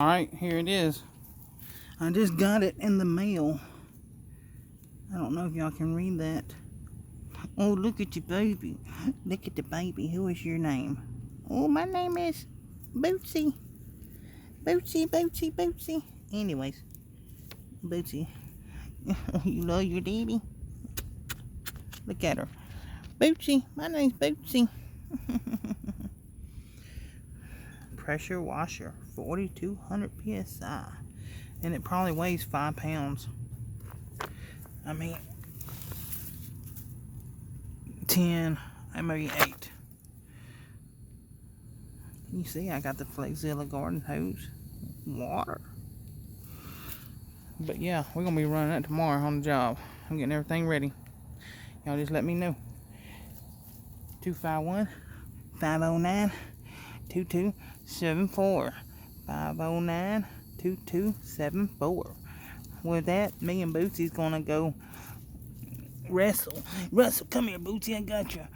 Alright, here it is. I just got it in the mail. I don't know if y'all can read that. Oh, look at your baby. Look at the baby. Who is your name? Oh, my name is Bootsy. Bootsy, Bootsy, Bootsy. Anyways, Bootsy. You love your daddy? Look at her. Bootsy. My name's Bootsy. Pressure washer. 4,200 psi. And it probably weighs 5 pounds. I mean, 10, maybe 8. You see, I got the Flexzilla garden hose. Water. But yeah, we're going to be running that tomorrow on the job. I'm getting everything ready. Y'all just let me know. 251-509-2274. 509-2274. With that, me and Bootsy's going to go wrestle. Come here, Bootsy. I got you.